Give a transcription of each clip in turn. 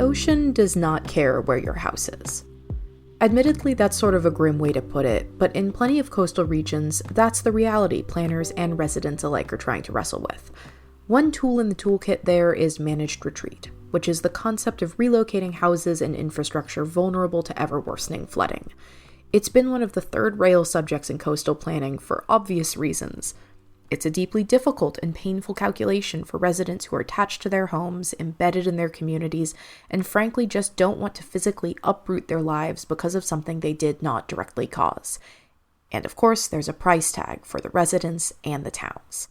ocean does not care where your house is. Admittedly, that's sort of a grim way to put it, but in plenty of coastal regions, that's the reality planners and residents alike are trying to wrestle with. One tool in the toolkit there is managed retreat, which is the concept of relocating houses and infrastructure vulnerable to ever-worsening flooding. It's been one of the third-rail subjects in coastal planning for obvious reasons. It's a deeply difficult and painful calculation for residents who are attached to their homes, embedded in their communities, and frankly just don't want to physically uproot their lives because of something they did not directly cause. And of course, there's a price tag for the residents and the towns.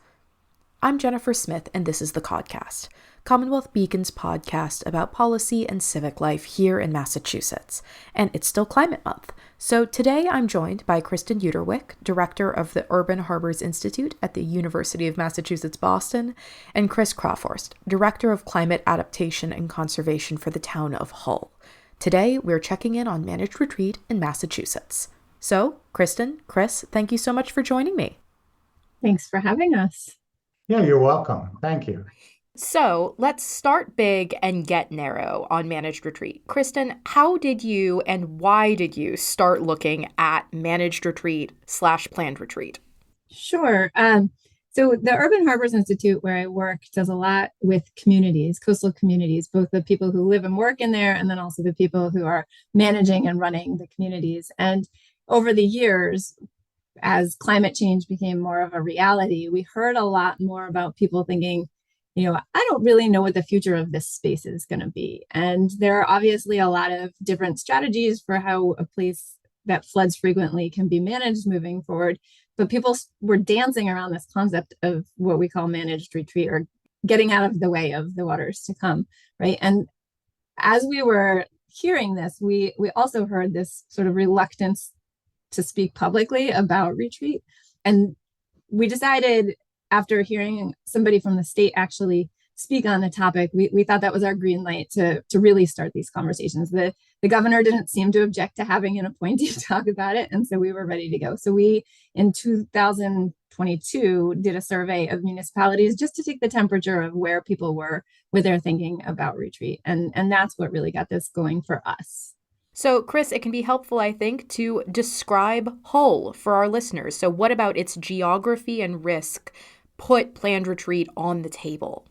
I'm Jennifer Smith, and this is the Codcast, CommonWealth Beacon's podcast about policy and civic life here in Massachusetts. And it's still Climate Month. So today I'm joined by Kristin Uiterwyk, director of the Urban Harbors Institute at the University of Massachusetts Boston, and Chris Krahforst, director of Climate Adaptation and Conservation for the town of Hull. Today we're checking in on managed retreat in Massachusetts. So, Kristin, Chris, thank you so much for joining me. Thanks for having us. Yeah, you're welcome. Thank you. So let's start big and get narrow on managed retreat. Kristin, how did you and why did you start looking at managed retreat / planned retreat? Sure. So the Urban Harbors Institute, where I work, does a lot with communities, coastal communities, both the people who live and work in there, and then also the people who are managing and running the communities. And over the years, as climate change became more of a reality, we heard a lot more about people thinking, I don't really know what the future of this space is going to be. And there are obviously a lot of different strategies for how a place that floods frequently can be managed moving forward. But people were dancing around this concept of what we call managed retreat, or getting out of the way of the waters to come, right? And as we were hearing this, we also heard this sort of reluctance to speak publicly about retreat. And we decided, after hearing somebody from the state actually speak on the topic, we thought that was our green light to really start these conversations. The governor didn't seem to object to having an appointee talk about it, and so we were ready to go. So we, in 2022, did a survey of municipalities just to take the temperature of where people were with their thinking about retreat. And that's what really got this going for us. So, Chris, it can be helpful, I think, to describe Hull for our listeners. So what about its geography and risk put planned retreat on the table?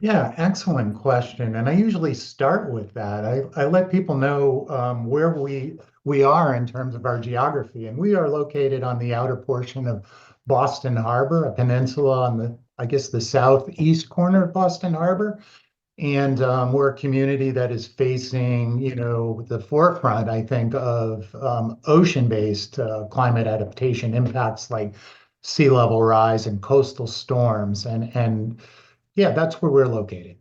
Yeah, excellent question. And I usually start with that. I let people know where we are in terms of our geography. And we are located on the outer portion of Boston Harbor, a peninsula on the southeast corner of Boston Harbor. And we're a community that is facing, the forefront, I think, of ocean-based climate adaptation impacts like sea level rise and coastal storms. And yeah, that's where we're located.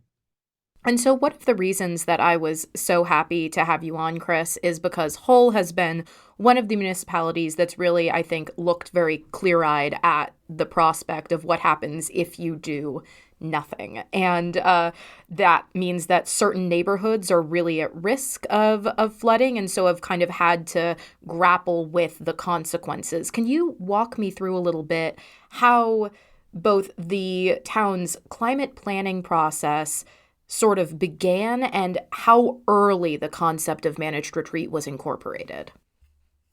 And so one of the reasons that I was so happy to have you on, Chris, is because Hull has been one of the municipalities that's really, I think, looked very clear-eyed at the prospect of what happens if you do nothing. And that means that certain neighborhoods are really at risk of flooding, and so have kind of had to grapple with the consequences. Can you walk me through a little bit how both the town's climate planning process sort of began and how early the concept of managed retreat was incorporated?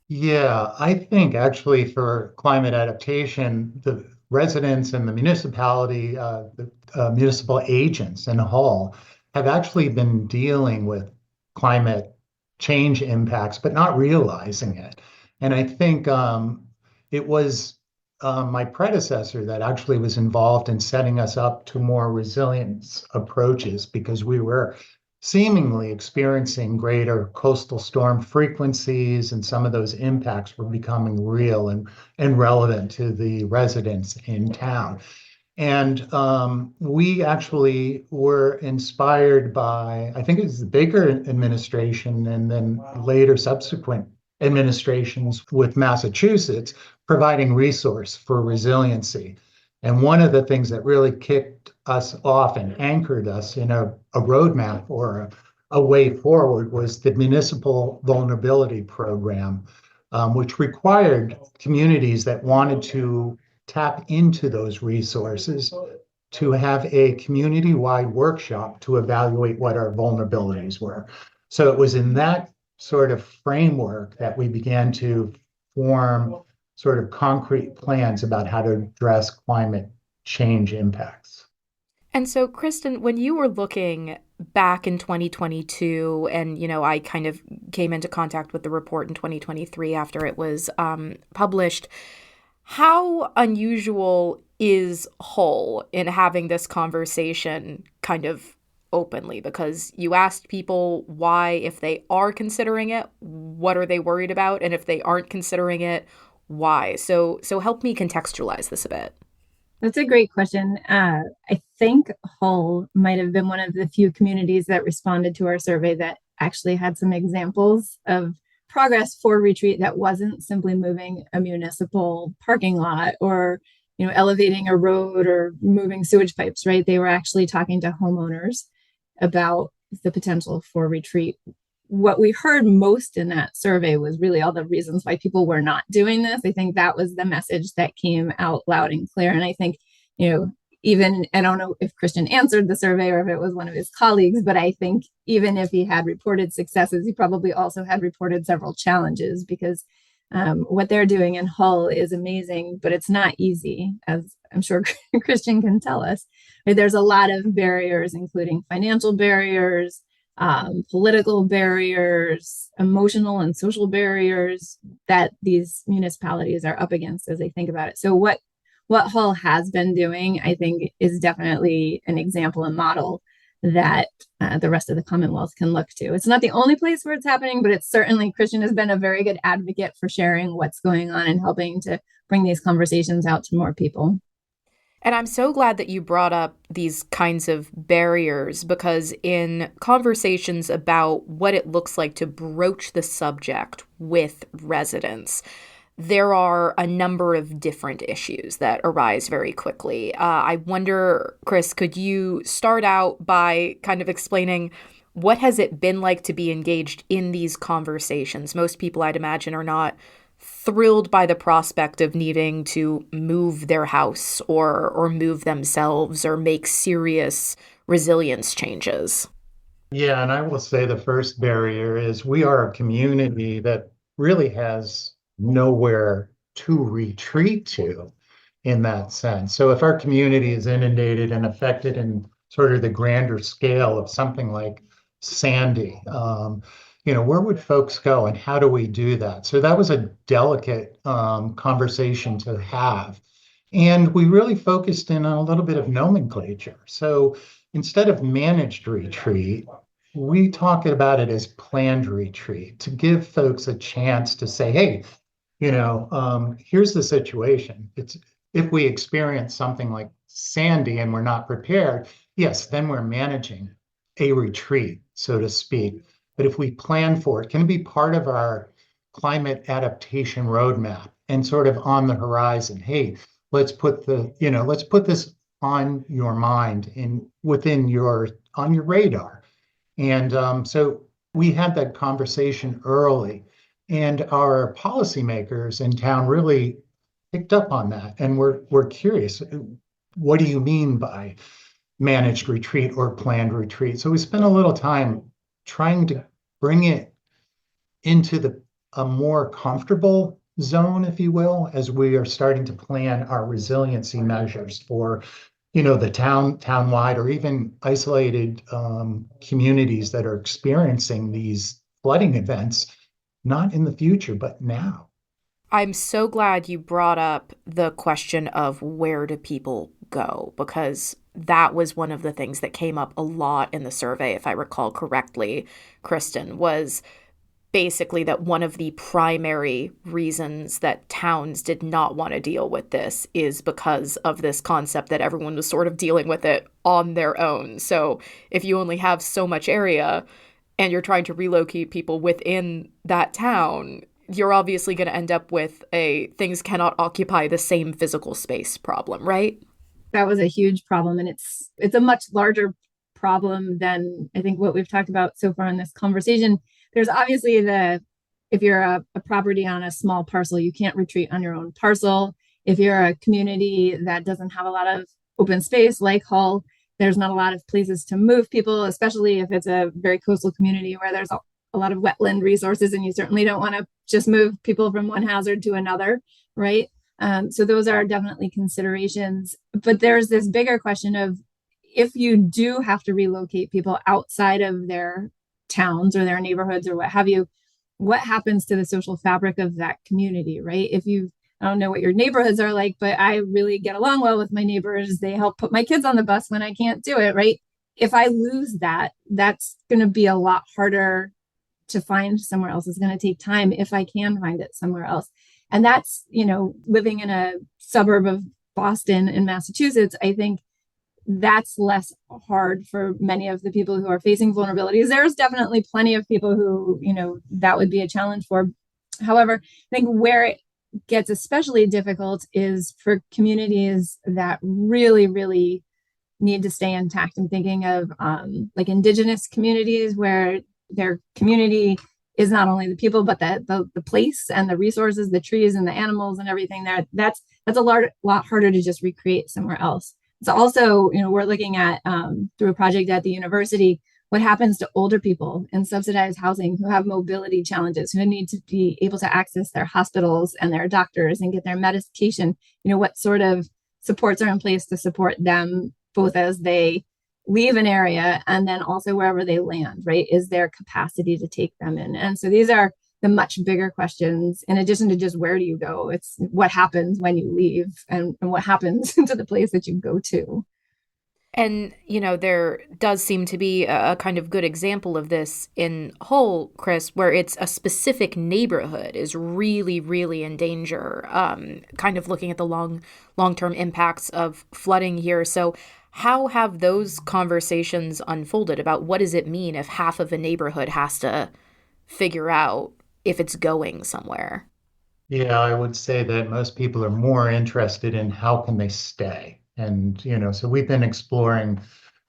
Yeah, I think actually for climate adaptation, the residents and the municipality, the municipal agents in Hull have actually been dealing with climate change impacts, but not realizing it. And I think it was my predecessor that actually was involved in setting us up to more resilience approaches, because we were seemingly experiencing greater coastal storm frequencies, and some of those impacts were becoming real and relevant to the residents in town. And we actually were inspired by, I think it was the Baker administration and then later subsequent administrations with Massachusetts, providing resource for resiliency. And one of the things that really kicked us off and anchored us in a roadmap or a way forward was the Municipal Vulnerability Program, which required communities that wanted to tap into those resources to have a community-wide workshop to evaluate what our vulnerabilities were. So it was in that sort of framework that we began to form sort of concrete plans about how to address climate change impacts. And so, Kristin, when you were looking back in 2022, and I kind of came into contact with the report in 2023 after it was published, how unusual is Hull in having this conversation kind of openly? Because you asked people why, if they are considering it, what are they worried about? And if they aren't considering it, why? So help me contextualize this a bit. That's a great question. I think Hull might have been one of the few communities that responded to our survey that actually had some examples of progress for retreat that wasn't simply moving a municipal parking lot or elevating a road or moving sewage pipes, right? They were actually talking to homeowners about the potential for retreat. What we heard most in that survey was really all the reasons why people were not doing this. I think that was the message that came out loud and clear. And I think, even, I don't know if Kristin answered the survey or if it was one of his colleagues, but I think even if he had reported successes, he probably also had reported several challenges because what they're doing in Hull is amazing, but it's not easy, as I'm sure Kristin can tell us. There's a lot of barriers, including financial barriers, political barriers, emotional and social barriers that these municipalities are up against as they think about it. So what Hull has been doing, I think, is definitely an example and model that the rest of the Commonwealth can look to. It's not the only place where it's happening, but it's certainly, Kristin has been a very good advocate for sharing what's going on and helping to bring these conversations out to more people. And I'm so glad that you brought up these kinds of barriers, because in conversations about what it looks like to broach the subject with residents, there are a number of different issues that arise very quickly. I wonder, Chris, could you start out by kind of explaining what has it been like to be engaged in these conversations? Most people, I'd imagine, are not thrilled by the prospect of needing to move their house or move themselves or make serious resilience changes. Yeah, and I will say the first barrier is we are a community that really has nowhere to retreat to in that sense. So if our community is inundated and affected in sort of the grander scale of something like Sandy, where would folks go and how do we do that? So that was a delicate conversation to have. And we really focused in on a little bit of nomenclature. So instead of managed retreat, we talk about it as planned retreat to give folks a chance to say, hey, here's the situation. It's if we experience something like Sandy and we're not prepared, yes, then we're managing a retreat, so to speak. But if we plan for it, can it be part of our climate adaptation roadmap and sort of on the horizon? Hey, let's put this on your mind and on your radar. And so we had that conversation early, and our policymakers in town really picked up on that. And we're curious, what do you mean by managed retreat or planned retreat? So we spent a little time trying to bring it into a more comfortable zone, if you will, as we are starting to plan our resiliency measures for the townwide or even isolated communities that are experiencing these flooding events, not in the future, but now. I'm so glad you brought up the question of where do people go, because that was one of the things that came up a lot in the survey, if I recall correctly, Kristin, was basically that one of the primary reasons that towns did not want to deal with this is because of this concept that everyone was sort of dealing with it on their own. So if you only have so much area and you're trying to relocate people within that town, you're obviously going to end up with a things cannot occupy the same physical space problem, right? That was a huge problem. And it's a much larger problem than I think what we've talked about so far in this conversation. There's obviously if you're a property on a small parcel, you can't retreat on your own parcel. If you're a community that doesn't have a lot of open space like Hull, there's not a lot of places to move people, especially if it's a very coastal community where there's a lot of wetland resources, and you certainly don't want to just move people from one hazard to another, right? So those are definitely considerations. But there's this bigger question of, if you do have to relocate people outside of their towns or their neighborhoods or what have you, what happens to the social fabric of that community, right? I don't know what your neighborhoods are like, but I really get along well with my neighbors. They help put my kids on the bus when I can't do it, right? If I lose that, that's going to be a lot harder to find somewhere else. It's going to take time if I can find it somewhere else. And that's, living in a suburb of Boston in Massachusetts, I think that's less hard for many of the people who are facing vulnerabilities. There's definitely plenty of people who, that would be a challenge for. However, I think where it gets especially difficult is for communities that really, really need to stay intact. I'm thinking of like Indigenous communities where their community is not only the people, but the place and the resources, the trees and the animals and everything there. That's a lot harder to just recreate somewhere else. It's also, we're looking at through a project at the university, what happens to older people in subsidized housing who have mobility challenges, who need to be able to access their hospitals and their doctors and get their medication. What sort of supports are in place to support them, both as they leave an area and then also wherever they land, right? Is there capacity to take them in? And so these are the much bigger questions, in addition to just where do you go? It's what happens when you leave and what happens to the place that you go to. And, there does seem to be a kind of good example of this in Hull, Chris, where it's a specific neighborhood is really, really in danger, kind of looking at the long-term impacts of flooding here. So how have those conversations unfolded about what does it mean if half of a neighborhood has to figure out if it's going somewhere? Yeah, I would say that most people are more interested in how can they stay. And, so we've been exploring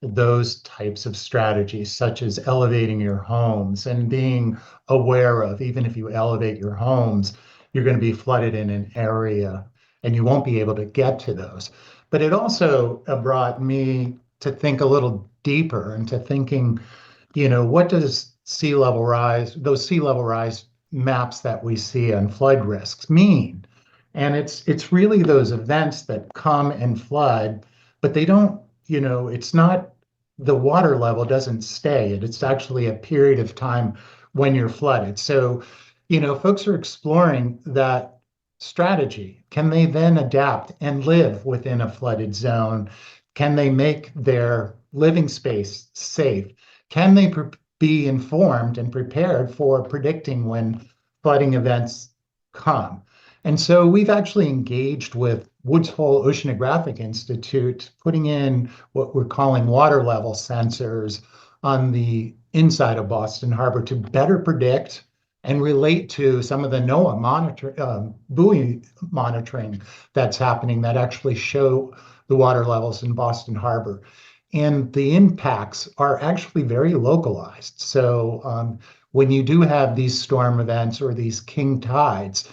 those types of strategies, such as elevating your homes and being aware of, even if you elevate your homes, you're going to be flooded in an area and you won't be able to get to those. But it also brought me to think a little deeper into thinking, what does those sea level rise maps that we see on flood risks mean? And it's really those events that come and flood, but they don't, it's not, the water level doesn't stay. It's actually a period of time when you're flooded. So, folks are exploring that strategy. Can they then adapt and live within a flooded zone? Can they make their living space safe? Can they be informed and prepared for predicting when flooding events come? And so we've actually engaged with Woods Hole Oceanographic Institute, putting in what we're calling water level sensors on the inside of Boston Harbor to better predict and relate to some of the NOAA buoy monitoring that's happening that actually show the water levels in Boston Harbor. And the impacts are actually very localized. So when you do have these storm events or these king tides,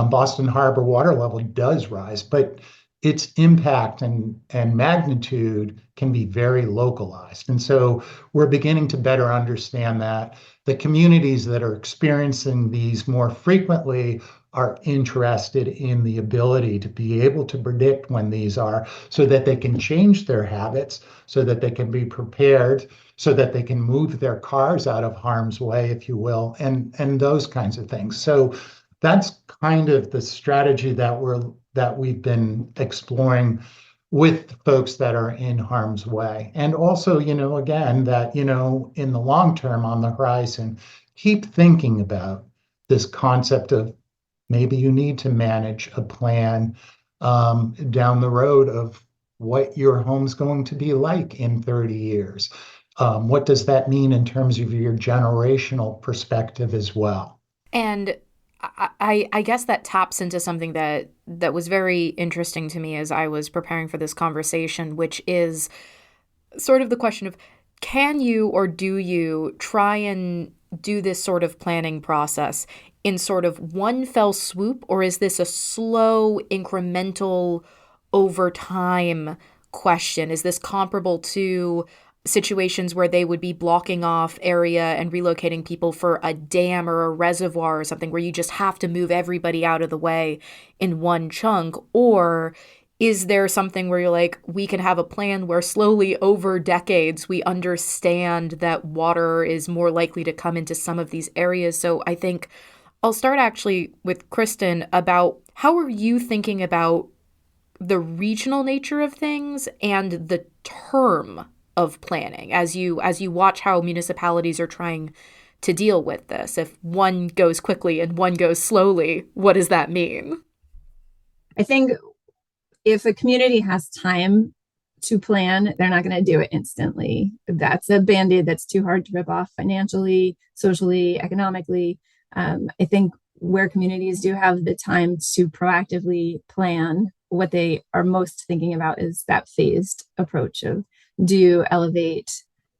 Boston Harbor water level does rise, but its impact and magnitude can be very localized. And so we're beginning to better understand that. The communities that are experiencing these more frequently are interested in the ability to be able to predict when these are, so that they can change their habits, so that they can be prepared, so that they can move their cars out of harm's way, if you will, and those kinds of things. So that's kind of the strategy that we've been exploring with folks that are in harm's way. And also, again, that, in the long term on the horizon, keep thinking about this concept of maybe you need to manage a plan down the road of what your home's going to be like in 30 years. What does that mean in terms of your generational perspective as well? And I guess that taps into something that was very interesting to me as I was preparing for this conversation, which is sort of the question of, can you or do you try and do this sort of planning process in sort of one fell swoop, or is this a slow, incremental, over time question. Is this comparable to situations where they would be blocking off area and relocating people for a dam or a reservoir or something where you just have to move everybody out of the way in one chunk? Or is there something where you're like, we can have a plan where slowly over decades we understand that water is more likely to come into some of these areas? So I think I'll start actually with Kristin about how are you thinking about the regional nature of things and the term of planning as you watch how municipalities are trying to deal with this? If one goes quickly and one goes slowly, what does that mean? I think if a community has time to plan, they're not going to do it instantly. That's a Band-Aid that's too hard to rip off financially, socially, economically. I think where communities do have the time to proactively plan, what they are most thinking about is that phased approach of, do you elevate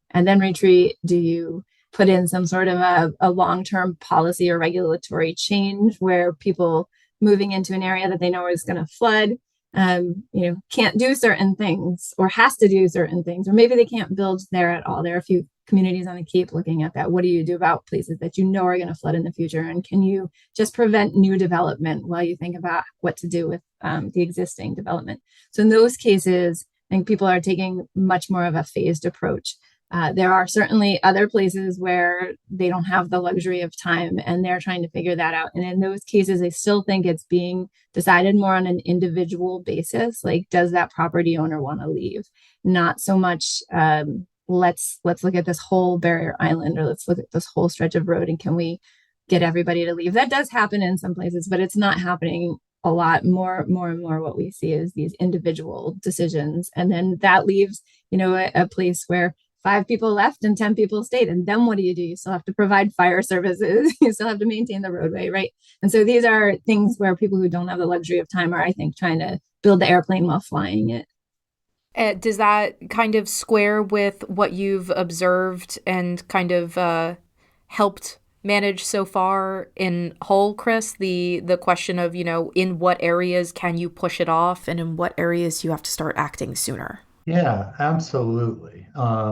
and then retreat? Do you put in some sort of a long-term policy or regulatory change where people moving into an area that they know is going to flood, can't do certain things or has to do certain things, or maybe they can't build there at all. There are a few communities on the Cape looking at that. What do you do about places that you know are going to flood in the future? And can you just prevent new development while you think about what to do with the existing development? So in those cases, I think people are taking much more of a phased approach. There are certainly other places where they don't have the luxury of time and they're trying to figure that out. And in those cases, I still think it's being decided more on an individual basis. Like, does that property owner want to leave? Not so much, let's look at this whole barrier island, or let's look at this whole stretch of road and can we get everybody to leave? That does happen in some places, but it's not happening a lot. More and more what we see is these individual decisions. And then that leaves, a place where 5 people left and 10 people stayed. And then what do? You still have to provide fire services. You still have to maintain the roadway, right? And so these are things where people who don't have the luxury of time are, I think, trying to build the airplane while flying it. Does that kind of square with what you've observed and kind of helped manage so far in Hull, Chris? The question of, in what areas can you push it off and in what areas you have to start acting sooner? Yeah, absolutely.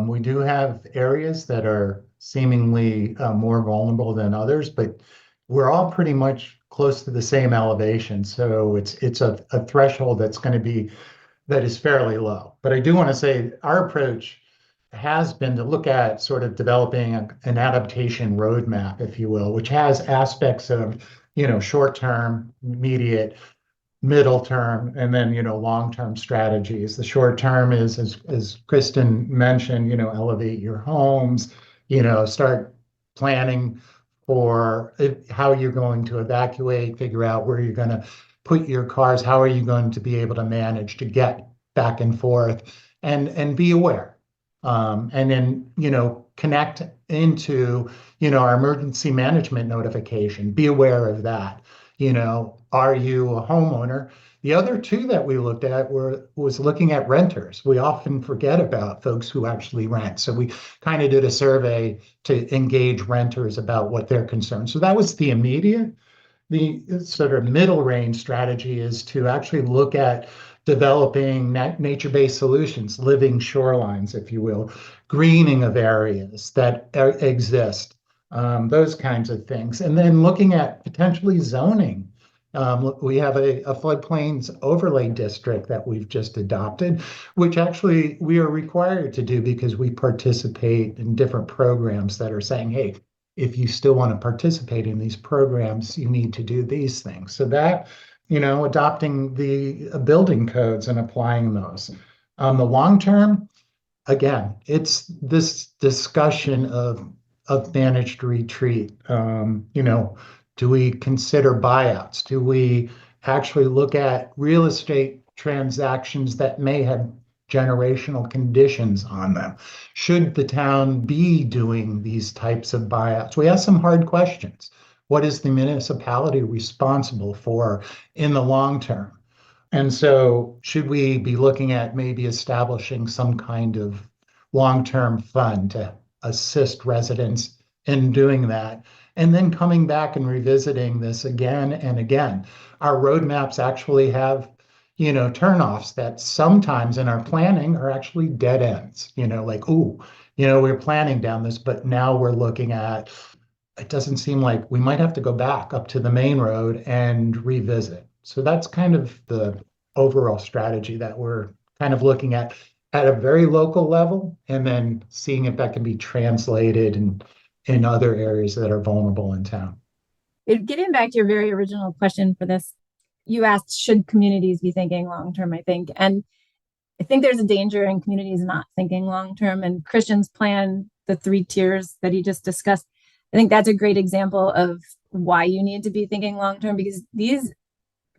We do have areas that are seemingly more vulnerable than others, but we're all pretty much close to the same elevation. So it's a threshold that is fairly low. But I do want to say our approach has been to look at sort of developing an adaptation roadmap, if you will, which has aspects of, short term, immediate, middle term, and then long-term strategies. The short term is, as Kristin mentioned, elevate your homes, start planning for how you're going to evacuate, figure out where you're going to put your cars, how are you going to be able to manage to get back and forth, and be aware, and then connect into our emergency management notification. Be aware of that. Are you a homeowner? The other two that we looked at was looking at renters. We often forget about folks who actually rent. So we kind of did a survey to engage renters about what their concerns. So that was the immediate. The sort of middle range strategy is to actually look at developing nature-based solutions, living shorelines, if you will, greening of areas that exist, those kinds of things. And then looking at potentially zoning. We have a floodplains overlay district that we've just adopted, which actually we are required to do because we participate in different programs that are saying, hey, if you still want to participate in these programs, you need to do these things. So that, adopting the building codes and applying those. The long term, again, it's this discussion of managed retreat. Do we consider buyouts? Do we actually look at real estate transactions that may have generational conditions on them? Should the town be doing these types of buyouts? We ask some hard questions. What is the municipality responsible for in the long term? And so should we be looking at maybe establishing some kind of long-term fund to assist residents in doing that? And then coming back and revisiting this again and again. Our roadmaps actually have, turnoffs that sometimes in our planning are actually dead ends, like, oh, we're planning down this, but now we're looking at, it doesn't seem like we might have to go back up to the main road and revisit. So that's kind of the overall strategy that we're kind of looking at a very local level, and then seeing if that can be translated in other areas that are vulnerable in town. Getting back to your very original question for this, you asked, should communities be thinking long term, I think. And I think there's a danger in communities not thinking long term. And Kristin's plan, the 3 tiers that he just discussed, I think that's a great example of why you need to be thinking long term, because these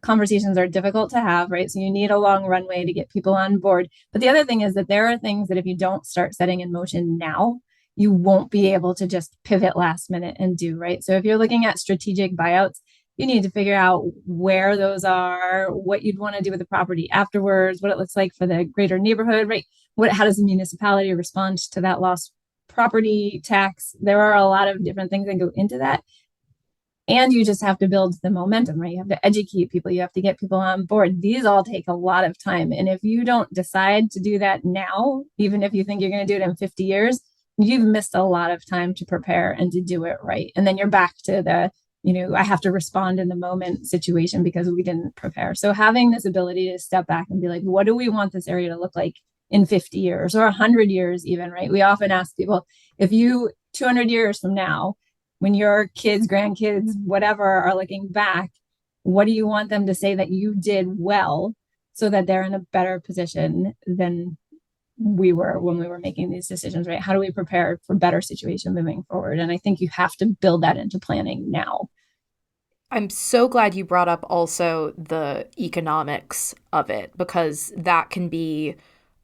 conversations are difficult to have, right? So you need a long runway to get people on board. But the other thing is that there are things that if you don't start setting in motion now, you won't be able to just pivot last minute and do, right? So if you're looking at strategic buyouts, you need to figure out where those are, what you'd want to do with the property afterwards, what it looks like for the greater neighborhood, right? How does the municipality respond to that lost property tax? There are a lot of different things that go into that. And you just have to build the momentum, right? You have to educate people. You have to get people on board. These all take a lot of time. And if you don't decide to do that now, even if you think you're going to do it in 50 years, you've missed a lot of time to prepare and to do it right. And then you're back to the, I have to respond in the moment situation because we didn't prepare. So having this ability to step back and be like, what do we want this area to look like in 50 years or 100 years even, right? We often ask people, if you 200 years from now, when your kids, grandkids, whatever are looking back, what do you want them to say that you did well so that they're in a better position than we were when we were making these decisions, right? How do we prepare for better situation moving forward? And I think you have to build that into planning now. I'm so glad you brought up also the economics of it, because that can be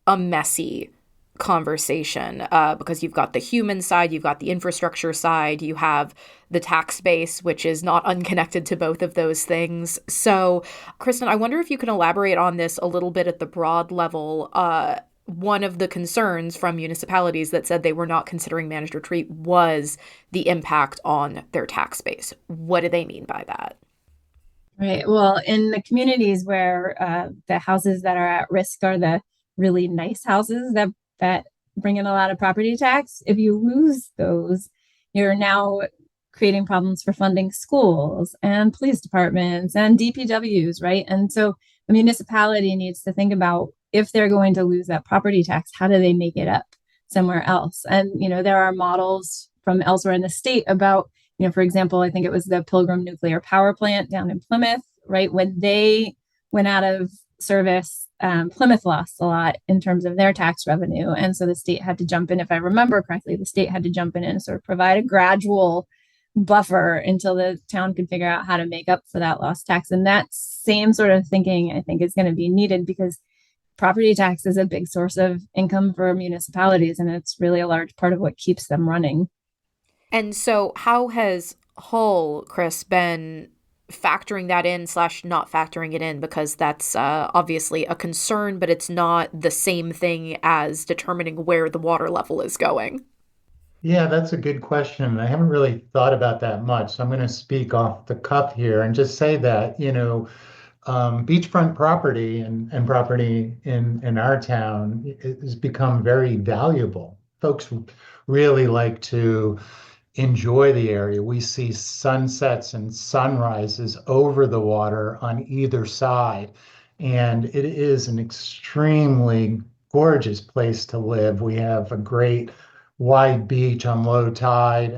a messy conversation, because you've got the human side, you've got the infrastructure side, you have the tax base, which is not unconnected to both of those things. So, Kristin, I wonder if you can elaborate on this a little bit at the broad level. One of the concerns from municipalities that said they were not considering managed retreat was the impact on their tax base. What do they mean by that? Right. Well, in the communities where the houses that are at risk are the really nice houses that bring in a lot of property tax, if you lose those, you're now creating problems for funding schools and police departments and DPWs, right? And so a municipality needs to think about, if they're going to lose that property tax, how do they make it up somewhere else? And, there are models from elsewhere in the state about, for example, I think it was the Pilgrim Nuclear Power Plant down in Plymouth, right? When they went out of service, Plymouth lost a lot in terms of their tax revenue. And so the state had to jump in. If I remember correctly, the state had to jump in and sort of provide a gradual buffer until the town could figure out how to make up for that lost tax. And that same sort of thinking, I think, is going to be needed, because property tax is a big source of income for municipalities, and it's really a large part of what keeps them running. And so how has Hull, Chris, been factoring that in / not factoring it in? Because that's obviously a concern, but it's not the same thing as determining where the water level is going. Yeah, that's a good question. I haven't really thought about that much. So I'm going to speak off the cuff here and just say that, beachfront property and property in our town has become very valuable. Folks really like to enjoy the area. We see sunsets and sunrises over the water on either side, and it is an extremely gorgeous place to live. We have a great wide beach on low tide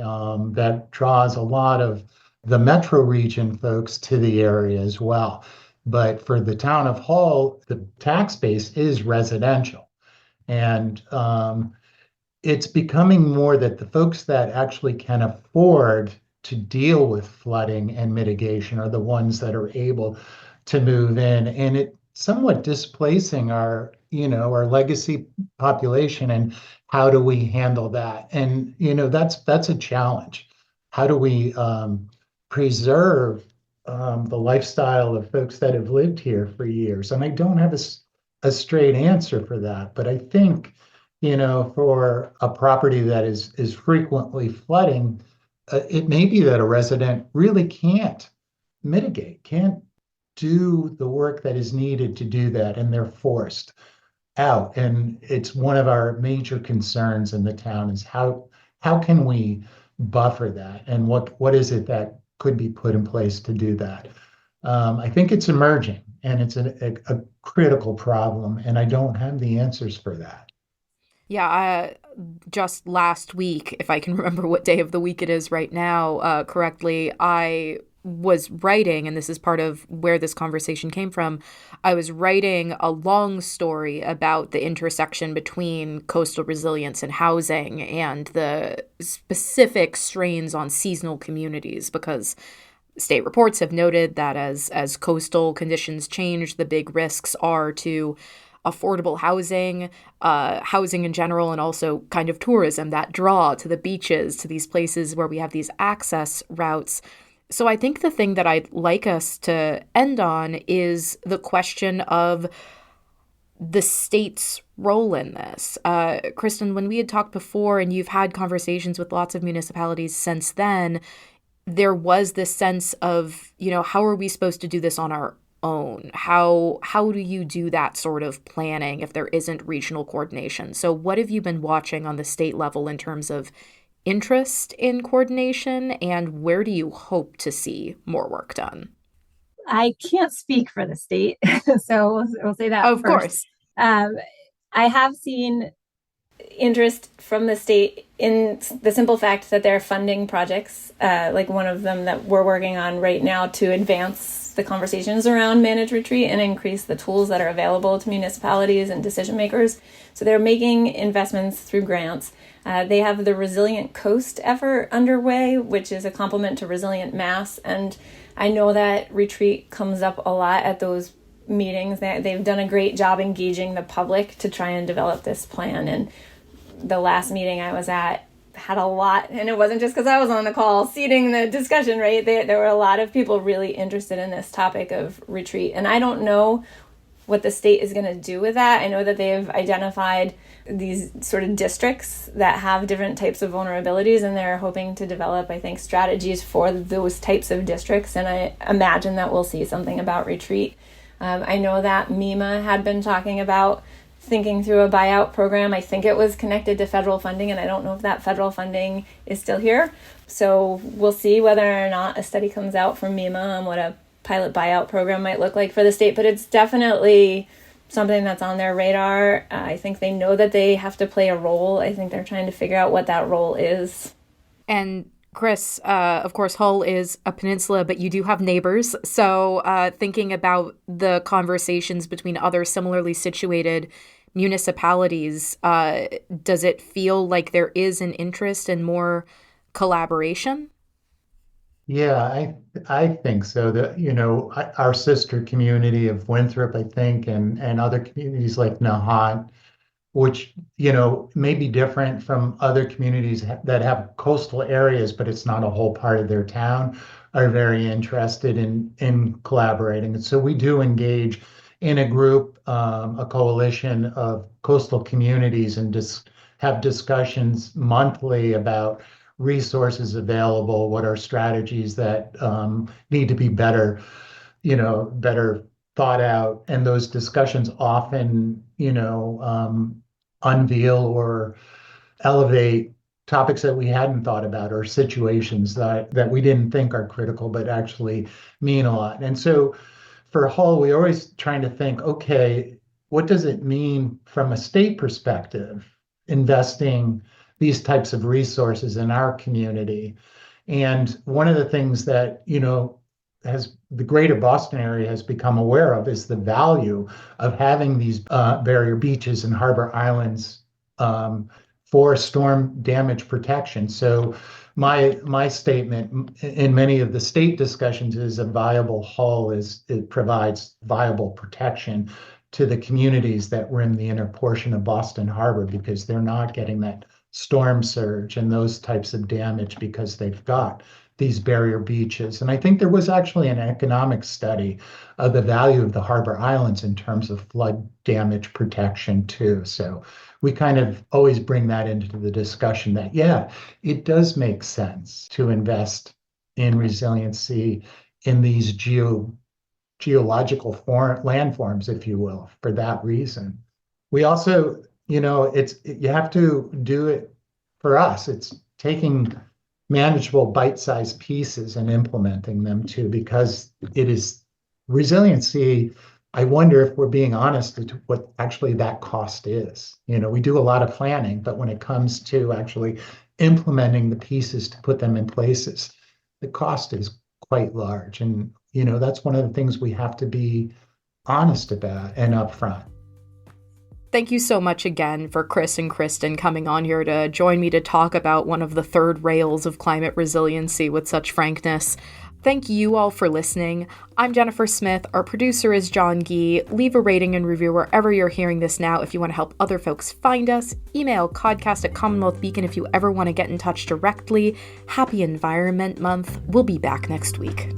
that draws a lot of the metro region folks to the area as well. But for the town of Hull, the tax base is residential. And it's becoming more that the folks that actually can afford to deal with flooding and mitigation are the ones that are able to move in. And it somewhat displacing our legacy population. And how do we handle that? And, that's a challenge. How do we preserve the lifestyle of folks that have lived here for years? And I don't have a straight answer for that, but I think, for a property that is frequently flooding, it may be that a resident really can't do the work that is needed to do that, and they're forced out. And it's one of our major concerns in the town is how can we buffer that, and what is it that could be put in place to do that? I think it's emerging, and it's a critical problem, and I don't have the answers for that. Yeah, just last week, if I can remember what day of the week it is right now correctly, I was writing, and this is part of where this conversation came from. I was writing a long story about the intersection between coastal resilience and housing and the specific strains on seasonal communities, because state reports have noted that as coastal conditions change, the big risks are to affordable housing, housing in general, and also kind of tourism, that draw to the beaches, to these places where we have these access routes. So I think the thing that I'd like us to end on is the question of the state's role in this. Kristin, when we had talked before, and you've had conversations with lots of municipalities since then, there was this sense of, how are we supposed to do this on our own? How do you do that sort of planning if there isn't regional coordination? So what have you been watching on the state level in terms of interest in coordination, and where do you hope to see more work done? I can't speak for the state, so we'll say that Of first. course. I have seen interest from the state in the simple fact that they're funding projects, like one of them that we're working on right now to advance the conversations around managed retreat and increase the tools that are available to municipalities and decision makers. So they're making investments through grants. They have the Resilient Coast effort underway, which is a complement to Resilient Mass. And I know that retreat comes up a lot at those meetings. They've done a great job engaging the public to try and develop this plan. And the last meeting I was at had a lot, and it wasn't just because I was on the call seeding the discussion, right? There were a lot of people really interested in this topic of retreat. And I don't know what the state is going to do with that. I know that they've identified these sort of districts that have different types of vulnerabilities, and they're hoping to develop, I think, strategies for those types of districts. And I imagine that we'll see something about retreat. I know that MEMA had been talking about thinking through a buyout program. I think it was connected to federal funding, and I don't know if that federal funding is still here. So we'll see whether or not a study comes out from MEMA on what a pilot buyout program might look like for the state, but it's definitely something that's on their radar. I think they know that they have to play a role. I think they're trying to figure out what that role is. And Chris, of course, Hull is a peninsula, but you do have neighbors. So thinking about the conversations between other similarly situated municipalities, does it feel like there is an interest in more collaboration? Yeah, I think so. That, our sister community of Winthrop, I think, and other communities like Nahant, which, may be different from other communities that have coastal areas, but it's not a whole part of their town, are very interested in collaborating. And so we do engage in a group, a coalition of coastal communities, and just have discussions monthly about resources available, what are strategies that need to be better thought out. And those discussions often, unveil or elevate topics that we hadn't thought about, or situations that we didn't think are critical, but actually mean a lot. And so for Hull, we always trying to think, okay, what does it mean from a state perspective, investing these types of resources in our community? And one of the things that, has the greater Boston area has become aware of is the value of having these barrier beaches and harbor islands for storm damage protection. So my statement in many of the state discussions is a viable hull it provides viable protection to the communities that rim the inner portion of Boston Harbor, because they're not getting that storm surge and those types of damage because they've got these barrier beaches. And I think there was actually an economic study of the value of the harbor islands in terms of flood damage protection too. So we kind of always bring that into the discussion that, yeah, it does make sense to invest in resiliency in these geological landforms, if you will, for that reason. We also, you have to do it for us. It's taking manageable bite-sized pieces and implementing them too, because it is resiliency. I wonder if we're being honest as to what actually that cost is. We do a lot of planning, but when it comes to actually implementing the pieces to put them in places, the cost is quite large. And, that's one of the things we have to be honest about and upfront. Thank you so much again for Chris and Kristin coming on here to join me to talk about one of the third rails of climate resiliency with such frankness. Thank you all for listening. I'm Jennifer Smith. Our producer is John Gee. Leave a rating and review wherever you're hearing this now if you want to help other folks find us. Email codcast@CommonWealth Beacon if you ever want to get in touch directly. Happy Environment Month. We'll be back next week.